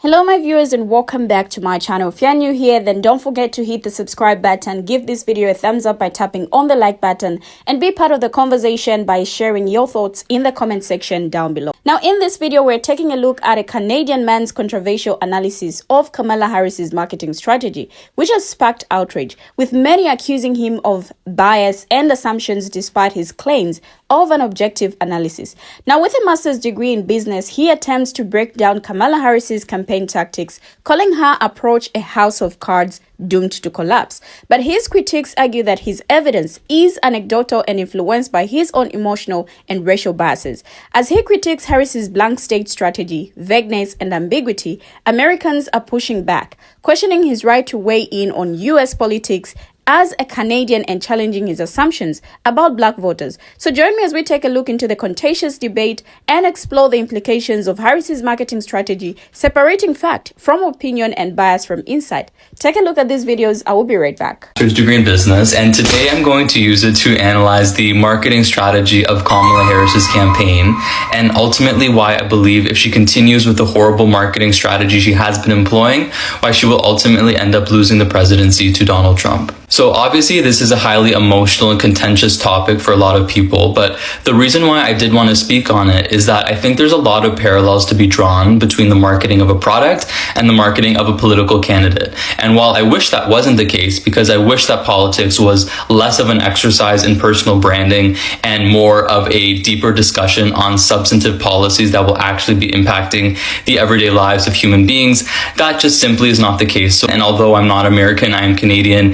Hello my viewers and welcome back to my channel. If you're new here, then don't forget to hit the subscribe button, give this video a thumbs up by tapping on the like button, and be part of the conversation by sharing your thoughts in the comment section down below. Now in this video, we're taking a look at a Canadian man's controversial analysis of Kamala Harris's marketing strategy, which has sparked outrage, with many accusing him of bias and assumptions despite his claims of an objective analysis. Now with a master's degree in business, he attempts to break down Kamala Harris's campaign tactics, calling her approach a house of cards doomed to collapse. But his critics argue that his evidence is anecdotal and influenced by his own emotional and racial biases. As he critiques Harris's blank state strategy, vagueness, and ambiguity, Americans are pushing back, questioning his right to weigh in on U.S. politics as a Canadian and challenging his assumptions about black voters. So join me as we take a look into the contentious debate and explore the implications of Harris's marketing strategy, separating fact from opinion and bias from insight. Take a look at these videos. I will be right back. Degree in business, and today I'm going to use it to analyze the marketing strategy of Kamala Harris's campaign and ultimately why I believe if she continues with the horrible marketing strategy she has been employing, why she will ultimately end up losing the presidency to Donald Trump. So obviously this is a highly emotional and contentious topic for a lot of people, but the reason why I did want to speak on it is that I think there's a lot of parallels to be drawn between the marketing of a product and the marketing of a political candidate. And while I wish that wasn't the case, because I wish that politics was less of an exercise in personal branding and more of a deeper discussion on substantive policies that will actually be impacting the everyday lives of human beings, that just simply is not the case. And although I'm not American, I am Canadian.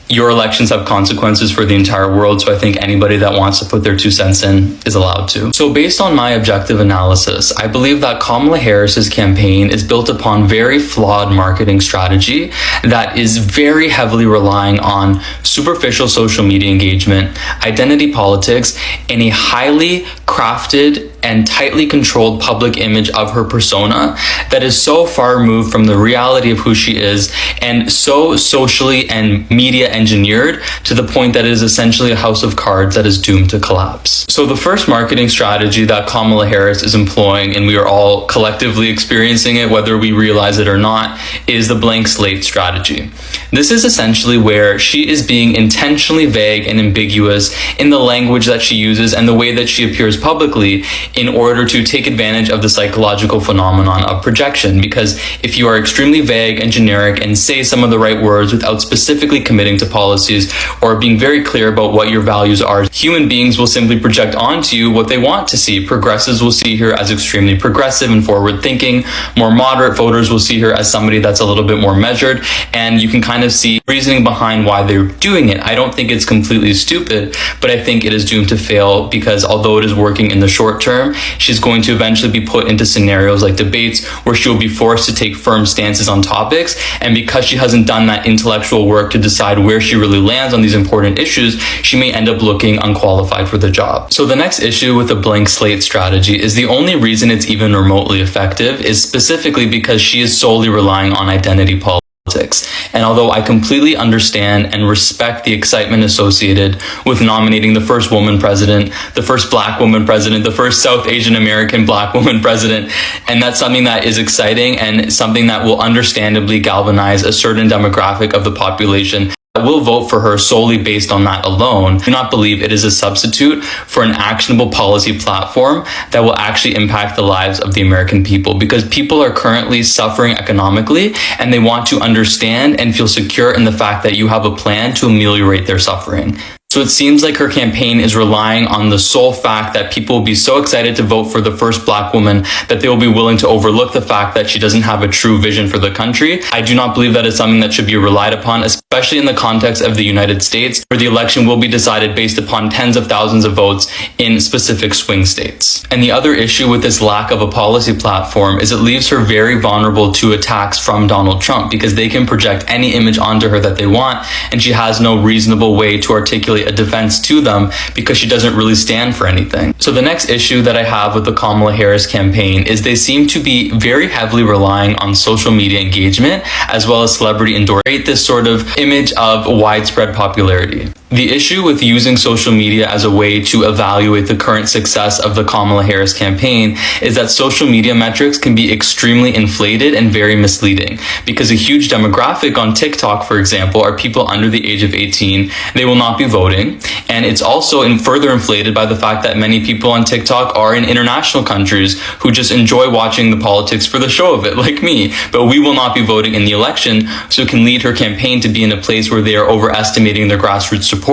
Your elections have consequences for the entire world, so I think anybody that wants to put their 2 cents in is allowed to. So based on my objective analysis, I believe that Kamala Harris's campaign is built upon very flawed marketing strategy that is very heavily relying on superficial social media engagement, identity politics, and a highly crafted and tightly controlled public image of her persona that is so far removed from the reality of who she is and so socially and media engineered to the point that it is essentially a house of cards that is doomed to collapse. So the first marketing strategy that Kamala Harris is employing, and we are all collectively experiencing it whether we realize it or not, is the blank slate strategy. This is essentially where she is being intentionally vague and ambiguous in the language that she uses and the way that she appears publicly in order to take advantage of the psychological phenomenon of projection. Because if you are extremely vague and generic and say some of the right words without specifically committing to policies or being very clear about what your values are, human beings will simply project onto you what they want to see. Progressives will see her as extremely progressive and forward thinking. More moderate voters will see her as somebody that's a little bit more measured, and you can kind of see reasoning behind why they're doing it. I don't think it's completely stupid, but I think it is doomed to fail because although it is working in the short term, she's going to eventually be put into scenarios like debates where she will be forced to take firm stances on topics, and because she hasn't done that intellectual work to decide where she really lands on these important issues, she may end up looking unqualified for the job. So the next issue with the blank slate strategy is the only reason it's even remotely effective is specifically because she is solely relying on identity politics. And although I completely understand and respect the excitement associated with nominating the first woman president, the first black woman president, the first South Asian American black woman president, and that's something that is exciting and something that will understandably galvanize a certain demographic of the population, I will vote for her solely based on that alone. I do not believe it is a substitute for an actionable policy platform that will actually impact the lives of the American people, because people are currently suffering economically and they want to understand and feel secure in the fact that you have a plan to ameliorate their suffering. So it seems like her campaign is relying on the sole fact that people will be so excited to vote for the first black woman that they will be willing to overlook the fact that she doesn't have a true vision for the country. I do not believe that is something that should be relied upon, especially in the context of the United States, where the election will be decided based upon tens of thousands of votes in specific swing states. And the other issue with this lack of a policy platform is it leaves her very vulnerable to attacks from Donald Trump, because they can project any image onto her that they want, and she has no reasonable way to articulate a defense to them because she doesn't really stand for anything. So the next issue that I have with the Kamala Harris campaign is they seem to be very heavily relying on social media engagement as well as celebrity endorsement, this sort of image of widespread popularity. The issue with using social media as a way to evaluate the current success of the Kamala Harris campaign is that social media metrics can be extremely inflated and very misleading, because a huge demographic on TikTok, for example, are people under the age of 18. They will not be voting. And it's also further inflated by the fact that many people on TikTok are in international countries who just enjoy watching the politics for the show of it, like me. But we will not be voting in the election, so it can lead her campaign to be in a place where they are overestimating their grassroots support,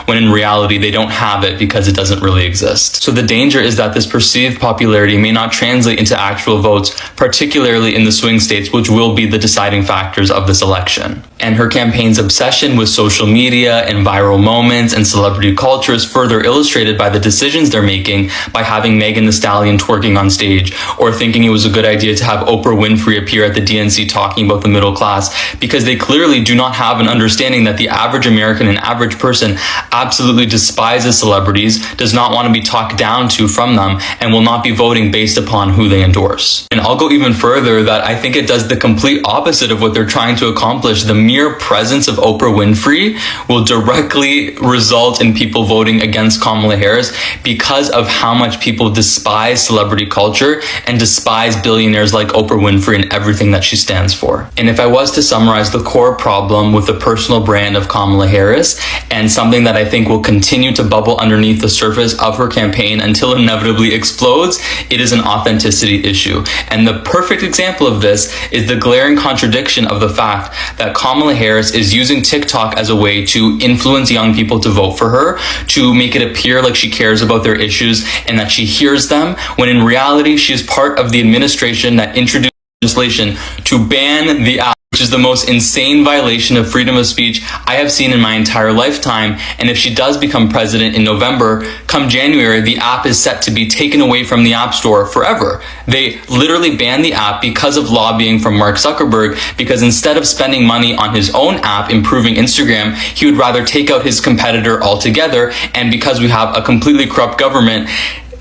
when in reality they don't have it because it doesn't really exist. So the danger is that this perceived popularity may not translate into actual votes, particularly in the swing states, which will be the deciding factors of this election. And her campaign's obsession with social media and viral moments and celebrity culture is further illustrated by the decisions they're making by having Megan Thee Stallion twerking on stage, or thinking it was a good idea to have Oprah Winfrey appear at the DNC talking about the middle class, because they clearly do not have an understanding that the average American and average person absolutely despises celebrities, does not want to be talked down to from them, and will not be voting based upon who they endorse. And I'll go even further that I think it does the complete opposite of what they're trying to accomplish. The mere presence of Oprah Winfrey will directly result in people voting against Kamala Harris because of how much people despise celebrity culture and despise billionaires like Oprah Winfrey and everything that she stands for. And if I was to summarize the core problem with the personal brand of Kamala Harris, and something that I think will continue to bubble underneath the surface of her campaign until it inevitably explodes, it is an authenticity issue. And the perfect example of this is the glaring contradiction of the fact that Kamala Harris is using TikTok as a way to influence young people to vote for her, to make it appear like she cares about their issues and that she hears them, when in reality she is part of the administration that introduced legislation to ban the app, which is the most insane violation of freedom of speech I have seen in my entire lifetime. And if she does become president in November, come January, the app is set to be taken away from the App Store forever. They literally banned the app because of lobbying from Mark Zuckerberg, because instead of spending money on his own app improving Instagram, he would rather take out his competitor altogether. And because we have a completely corrupt government,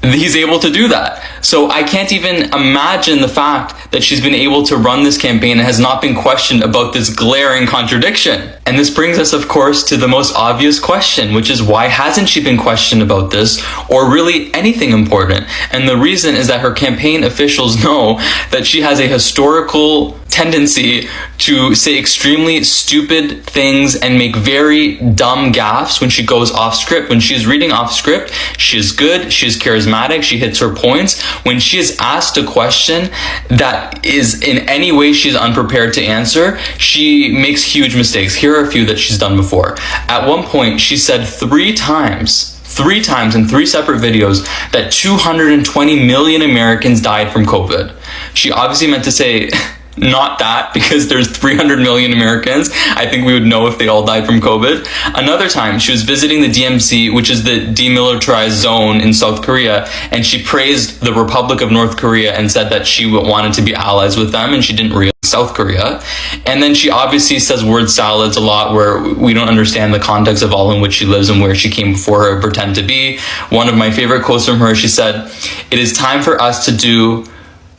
he's able to do that. So I can't even imagine the fact that she's been able to run this campaign and has not been questioned about this glaring contradiction. And this brings us, of course, to the most obvious question, which is, why hasn't she been questioned about this or really anything important? And the reason is that her campaign officials know that she has a historical tendency to say extremely stupid things and make very dumb gaffes when she goes off script. When she's reading off script, she is good, she is charismatic, she hits her points. When she is asked a question that is in any way she's unprepared to answer, she makes huge mistakes. Here are a few that she's done before. At one point, she said three times in three separate videos that 220 million Americans died from COVID. She obviously meant to say not that, because there's 300 million Americans. I think we would know if they all died from COVID. Another time, she was visiting the DMZ, which is the demilitarized zone in South Korea, and she praised the Republic of North Korea and said that she wanted to be allies with them, and she didn't realize South Korea. And then she obviously says word salads a lot, where we don't understand the context of all in which she lives and where she came before her pretend to be. One of my favorite quotes from her, she said, "It is time for us to do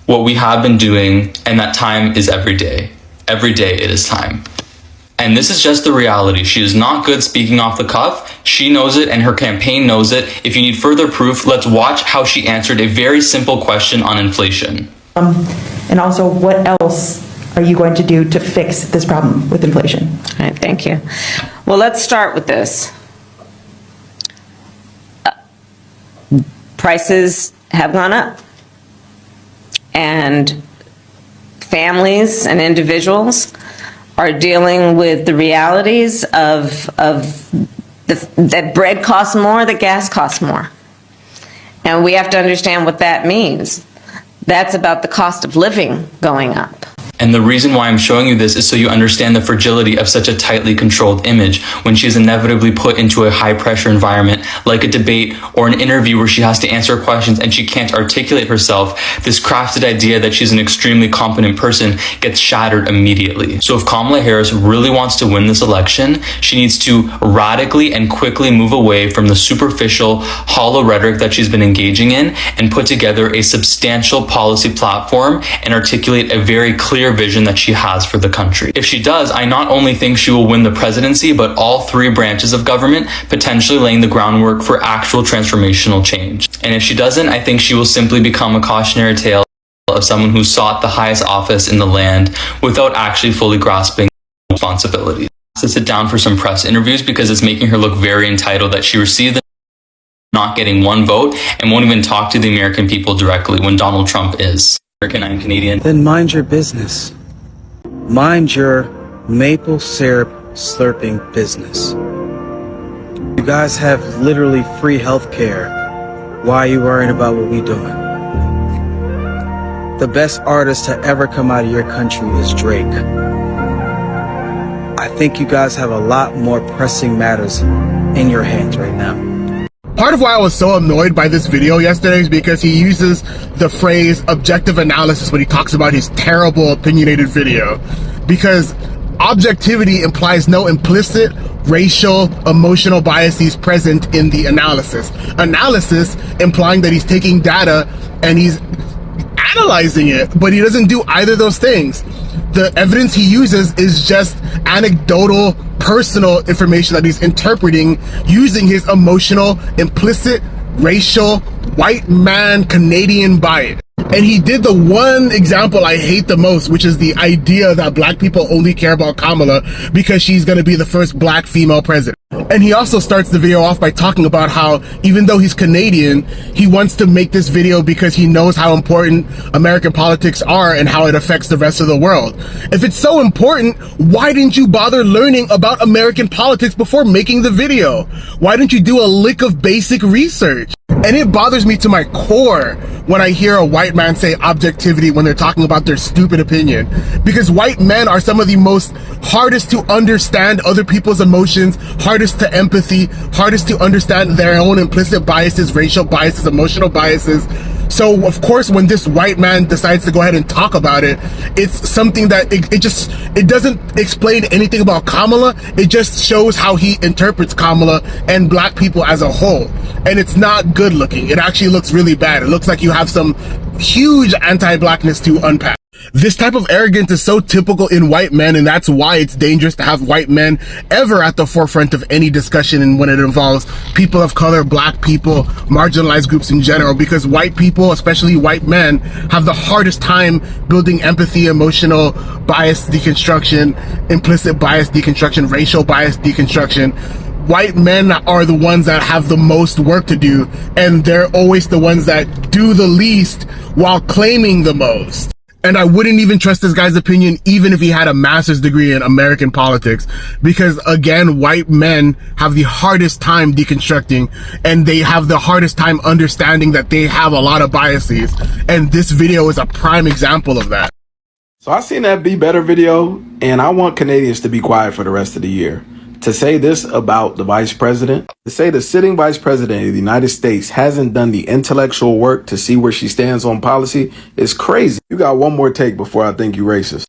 what we have been doing, and that time is every day. Every day it is time." And this is just the reality. She is not good speaking off the cuff. She knows it, and her campaign knows it. If you need further proof, let's watch how she answered a very simple question on inflation. And also, what else are you going to do to fix this problem with inflation? All right, thank you. Well, let's start with this. Prices have gone up, and families and individuals are dealing with the realities of that bread costs more, that gas costs more. And we have to understand what that means. That's about the cost of living going up. And the reason why I'm showing you this is so you understand the fragility of such a tightly controlled image when she is inevitably put into a high pressure environment like a debate or an interview where she has to answer questions and she can't articulate herself. This crafted idea that she's an extremely competent person gets shattered immediately. So if Kamala Harris really wants to win this election, she needs to radically and quickly move away from the superficial, hollow rhetoric that she's been engaging in and put together a substantial policy platform and articulate a very clear clear vision that she has for the country. If she does, I not only think she will win the presidency, but all three branches of government, potentially laying the groundwork for actual transformational change. And if she doesn't, I think she will simply become a cautionary tale of someone who sought the highest office in the land without actually fully grasping responsibilities. To sit down for some press interviews because it's making her look very entitled that she received them, not getting one vote, and won't even talk to the American people directly when Donald Trump is American and Canadian. Then mind your business. Mind your maple syrup slurping business. You guys have literally free healthcare. Why are you worrying about what we doing? The best artist to ever come out of your country is Drake. I think you guys have a lot more pressing matters in your hands right now. Part of why I was so annoyed by this video yesterday is because he uses the phrase objective analysis when he talks about his terrible opinionated video. Because objectivity implies no implicit racial, emotional biases present in the analysis. Analysis implying that he's taking data and he's analyzing it, but he doesn't do either of those things. The evidence he uses is just anecdotal, personal information that he's interpreting using his emotional, implicit, racial, white man, Canadian bias. And he did the one example I hate the most, which is the idea that black people only care about Kamala because she's going to be the first black female president. And he also starts the video off by talking about how even though he's Canadian, he wants to make this video because he knows how important American politics are and how it affects the rest of the world. If it's so important, why didn't you bother learning about American politics before making the video? Why didn't you do a lick of basic research? And it bothers me to my core when I hear a white man say objectivity when they're talking about their stupid opinion. Because white men are some of the most hardest to understand other people's emotions, hardest to empathy, hardest to understand their own implicit biases, racial biases, emotional biases. So of course, when this white man decides to go ahead and talk about it, it's something that it doesn't explain anything about Kamala. It just shows how he interprets Kamala and black people as a whole. And it's not good looking. It actually looks really bad. It looks like you have some huge anti-blackness to unpack. This type of arrogance is so typical in white men, and that's why it's dangerous to have white men ever at the forefront of any discussion and when it involves people of color, black people, marginalized groups in general, because white people, especially white men, have the hardest time building empathy, emotional bias deconstruction, implicit bias deconstruction, racial bias deconstruction. White men are the ones that have the most work to do, and they're always the ones that do the least while claiming the most. And I wouldn't even trust this guy's opinion even if he had a master's degree in American politics, because again, white men have the hardest time deconstructing, and they have the hardest time understanding that they have a lot of biases. And this video is a prime example of that. So I seen that Be Better video, and I want Canadians to be quiet for the rest of the year. To say this about the vice president, to say the sitting vice president of the United States hasn't done the intellectual work to see where she stands on policy is crazy. You got one more take before I think you racist.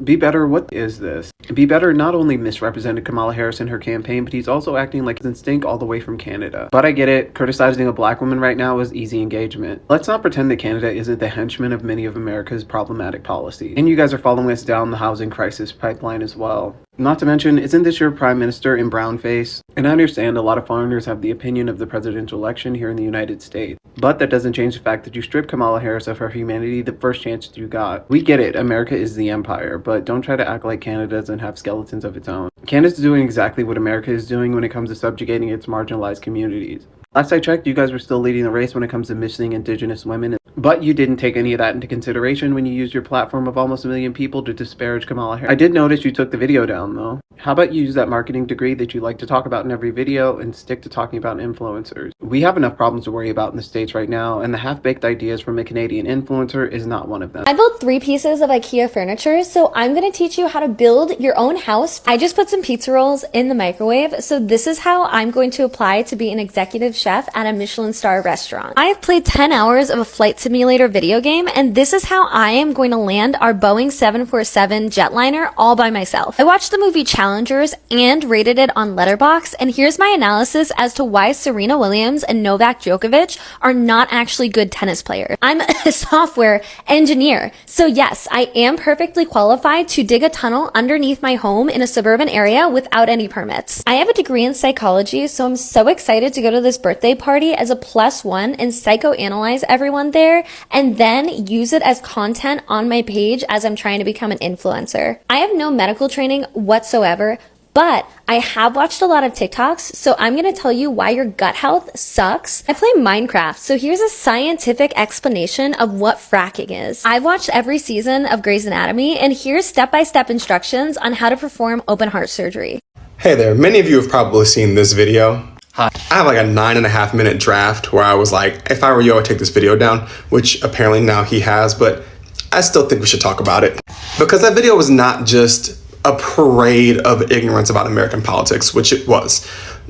Be Better, what is this? Be Better not only misrepresented Kamala Harris in her campaign, but he's also acting like an stink all the way from Canada. But I get it, criticizing a black woman right now is easy engagement. Let's not pretend that Canada isn't the henchman of many of America's problematic policies. And you guys are following us down the housing crisis pipeline as well. Not to mention, isn't this your prime minister in brownface? And I understand a lot of foreigners have the opinion of the presidential election here in the United States. But that doesn't change the fact that you stripped Kamala Harris of her humanity the first chance you got. We get it, America is the empire, but don't try to act like Canada doesn't have skeletons of its own. Canada's doing exactly what America is doing when it comes to subjugating its marginalized communities. Last I checked, you guys were still leading the race when it comes to missing Indigenous women, but you didn't take any of that into consideration when you used your platform of almost 1 million people to disparage Kamala Harris. I did notice you took the video down though. How about you use that marketing degree that you like to talk about in every video and stick to talking about influencers? We have enough problems to worry about in the States right now, and the half-baked ideas from a Canadian influencer is not one of them. I built 3 pieces of IKEA furniture, so I'm going to teach you how to build your own house. I just put some pizza rolls in the microwave, so this is how I'm going to apply to be an executive chef at a Michelin star restaurant. I have played 10 hours of a flight simulator video game, and this is how I am going to land our Boeing 747 jetliner all by myself. I watched the movie Challengers and rated it on Letterboxd, and here's my analysis as to why Serena Williams and Novak Djokovic are not actually good tennis players. I'm a software engineer, so yes, I am perfectly qualified to dig a tunnel underneath my home in a suburban area without any permits. I have a degree in psychology, so I'm so excited to go to this birthday party as a +1 and psychoanalyze everyone there, and then use it as content on my page as I'm trying to become an influencer. I have no medical training whatsoever, but I have watched a lot of TikToks, so I'm going to tell you why your gut health sucks. I play Minecraft, so here's a scientific explanation of what fracking is. I've watched every season of Grey's Anatomy, and here's step-by-step instructions on how to perform open heart surgery. Hey there, many of you have probably seen this video. Hi. I have like a 9.5 minute draft where I was like, if I were you, I would take this video down, which apparently now he has, but I still think we should talk about it. Because that video was not just a parade of ignorance about American politics, which it was.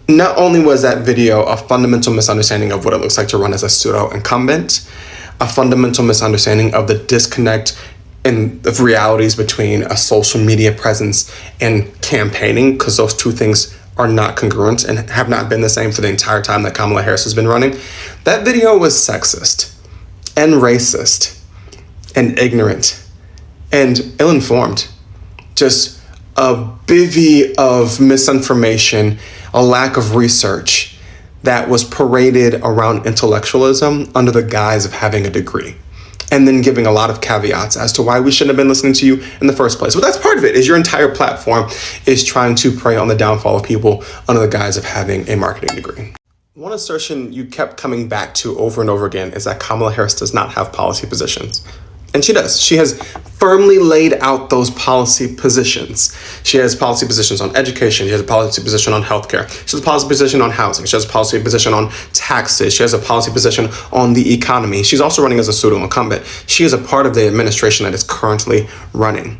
Not only was that video a fundamental misunderstanding of what it looks like to run as a pseudo-incumbent, a fundamental misunderstanding of the disconnect and the realities between a social media presence and campaigning, because those two things are not congruent and have not been the same for the entire time that Kamala Harris has been running. That video was sexist and racist and ignorant and ill-informed. Just a bevy of misinformation, a lack of research that was paraded around intellectualism under the guise of having a degree, and then giving a lot of caveats as to why we shouldn't have been listening to you in the first place. But that's part of it, is your entire platform is trying to prey on the downfall of people under the guise of having a marketing degree. One assertion you kept coming back to over and over again is that Kamala Harris does not have policy positions. And she does. She has firmly laid out those policy positions. She has policy positions on education. She has a policy position on healthcare. She has a policy position on housing. She has a policy position on taxes. She has a policy position on the economy. She's also running as a pseudo-incumbent. She is a part of the administration that is currently running.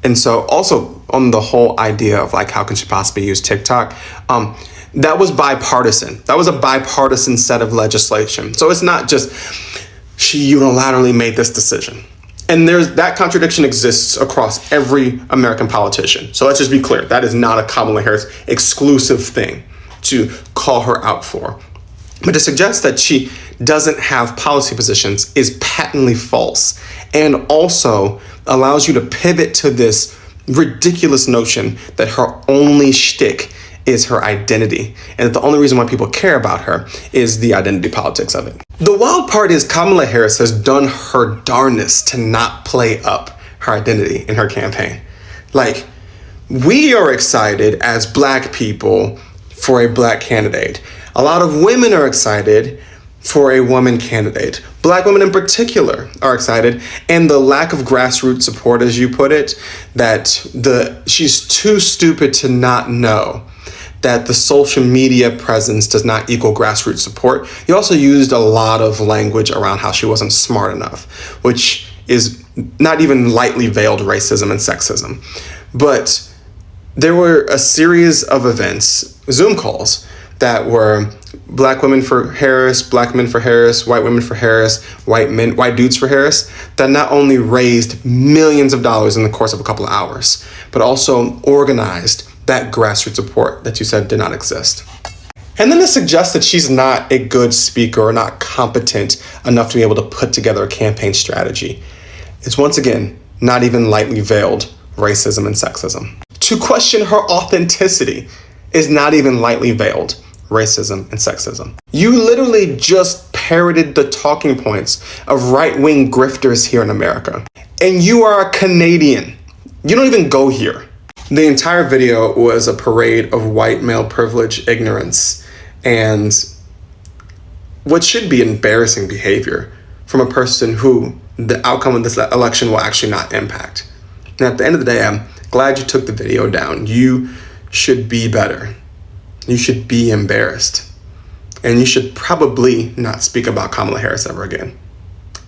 And so also on the whole idea of like, how can she possibly use TikTok? That was bipartisan. That was a bipartisan set of legislation. So it's not just she unilaterally made this decision. And that contradiction exists across every American politician. So let's just be clear. That is not a Kamala Harris exclusive thing to call her out for. But to suggest that she doesn't have policy positions is patently false, and also allows you to pivot to this ridiculous notion that her only shtick is her identity, and that the only reason why people care about her is the identity politics of it. The wild part is Kamala Harris has done her darndest to not play up her identity in her campaign. Like, we are excited as Black people for a Black candidate. A lot of women are excited for a woman candidate. Black women in particular are excited, and the lack of grassroots support, as you put it, that she's too stupid to not know that the social media presence does not equal grassroots support. You also used a lot of language around how she wasn't smart enough, which is not even lightly veiled racism and sexism. But there were a series of events, Zoom calls, that were Black women for Harris, Black men for Harris, white women for Harris, white dudes for Harris, that not only raised millions of dollars in the course of a couple of hours, but also organized that grassroots support that you said did not exist. And then to suggest that she's not a good speaker or not competent enough to be able to put together a campaign strategy is once again not even lightly veiled racism and sexism. To question her authenticity is not even lightly veiled racism and sexism. You literally just parroted the talking points of right-wing grifters here in America. And you are a Canadian. You don't even go here. The entire video was a parade of white male privilege, ignorance, and what should be embarrassing behavior from a person who the outcome of this election will actually not impact. And at the end of the day, I'm glad you took the video down. You should be better. You should be embarrassed. And you should probably not speak about Kamala Harris ever again.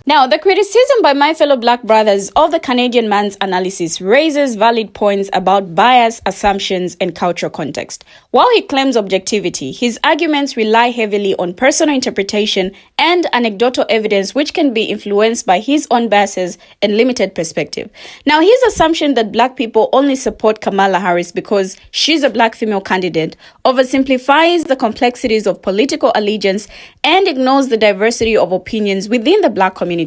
Now, the criticism by my fellow black brothers of the Canadian man's analysis raises valid points about bias, assumptions, and cultural context. While he claims objectivity, his arguments rely heavily on personal interpretation and anecdotal evidence which can be influenced by his own biases and limited perspective. Now, his assumption that black people only support Kamala Harris because she's a black female candidate oversimplifies the complexities of political allegiance and ignores the diversity of opinions within the black community.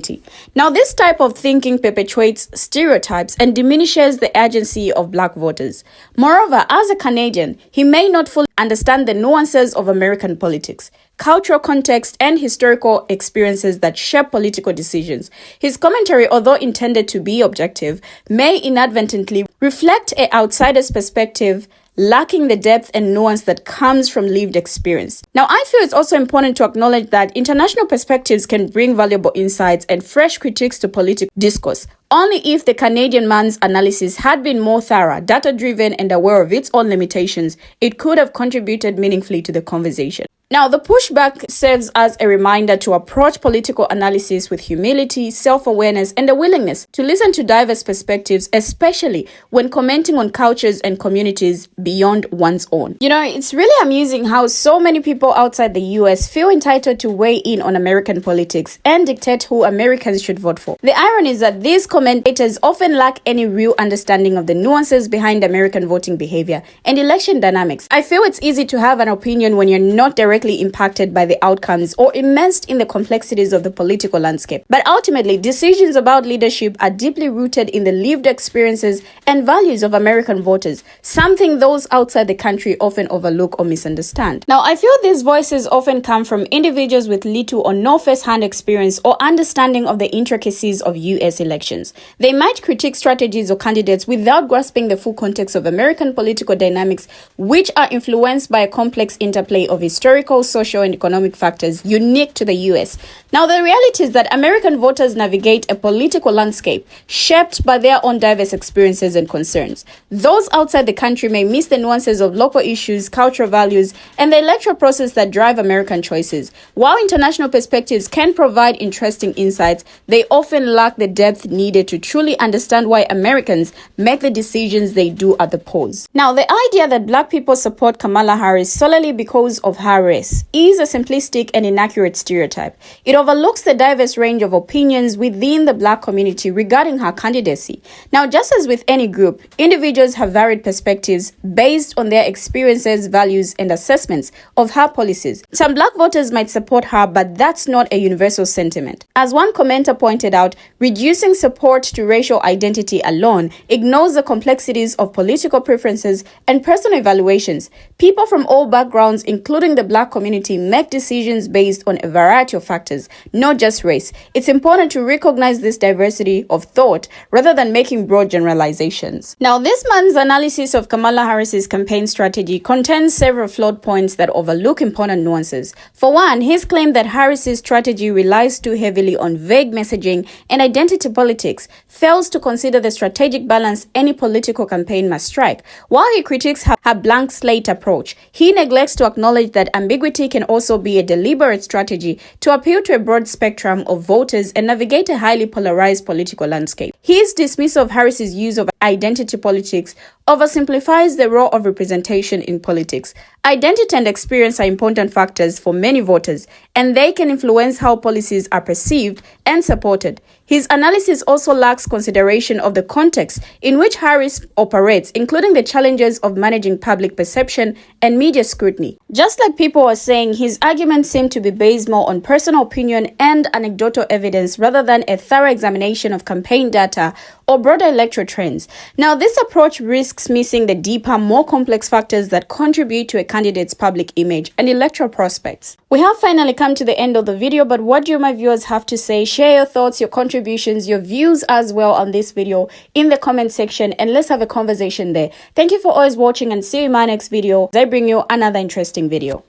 Now, this type of thinking perpetuates stereotypes and diminishes the agency of black voters. Moreover, as a Canadian, he may not fully understand the nuances of American politics, cultural context, and historical experiences that shape political decisions. His commentary, although intended to be objective, may inadvertently reflect an outsider's perspective, lacking the depth and nuance that comes from lived experience. Now, I feel it's also important to acknowledge that international perspectives can bring valuable insights and fresh critiques to political discourse. Only if the Canadian man's analysis had been more thorough, data-driven, and aware of its own limitations, it could have contributed meaningfully to the conversation. Now, the pushback serves as a reminder to approach political analysis with humility, self-awareness, and a willingness to listen to diverse perspectives, especially when commenting on cultures and communities beyond one's own. You know, it's really amusing how so many people outside the US feel entitled to weigh in on American politics and dictate who Americans should vote for. The irony is that these commentators often lack any real understanding of the nuances behind American voting behavior and election dynamics. I feel it's easy to have an opinion when you're not directly impacted by the outcomes or immersed in the complexities of the political landscape. But ultimately, decisions about leadership are deeply rooted in the lived experiences and values of American voters, something those outside the country often overlook or misunderstand. Now, I feel these voices often come from individuals with little or no first-hand experience or understanding of the intricacies of US elections. They might critique strategies or candidates without grasping the full context of American political dynamics, which are influenced by a complex interplay of historical, social, and economic factors unique to the US. Now, the reality is that American voters navigate a political landscape shaped by their own diverse experiences and concerns. Those outside the country may miss the nuances of local issues, cultural values, and the electoral process that drive American choices. While international perspectives can provide interesting insights, they often lack the depth needed to truly understand why Americans make the decisions they do at the polls. Now, the idea that black people support Kamala Harris solely because of her race is a simplistic and inaccurate stereotype. It overlooks the diverse range of opinions within the black community regarding her candidacy. Now, just as with any group, individuals have varied perspectives based on their experiences, values, and assessments of her policies. Some black voters might support her, but that's not a universal sentiment. As one commenter pointed out, reducing support to racial identity alone ignores the complexities of political preferences and personal evaluations. People from all backgrounds, including the black community, make decisions based on a variety of factors, not just race. It's important to recognize this diversity of thought rather than making broad generalizations. Now, this month's analysis of Kamala Harris's campaign strategy contains several flawed points that overlook important nuances. For one, his claim that Harris's strategy relies too heavily on vague messaging and identity politics fails to consider the strategic balance any political campaign must strike. While he critiques her blank slate approach, he neglects to acknowledge that ambiguity can also be a deliberate strategy to appeal to a broad spectrum of voters and navigate a highly polarized political landscape. His dismissal of Harris's use of identity politics oversimplifies the role of representation in politics. Identity and experience are important factors for many voters, and they can influence how policies are perceived and supported. His analysis also lacks consideration of the context in which Harris operates, including the challenges of managing public perception and media scrutiny. Just like people are saying, his arguments seem to be based more on personal opinion and anecdotal evidence rather than a thorough examination of campaign data or broader electoral trends. Now, this approach risks missing the deeper, more complex factors that contribute to a candidate's public image and electoral prospects. We have finally come to the end of the video, but what do my viewers have to say? Share your thoughts, your contributions, your views as well on this video in the comment section, and let's have a conversation there. Thank you for always watching, and see you in my next video as I bring you another interesting video.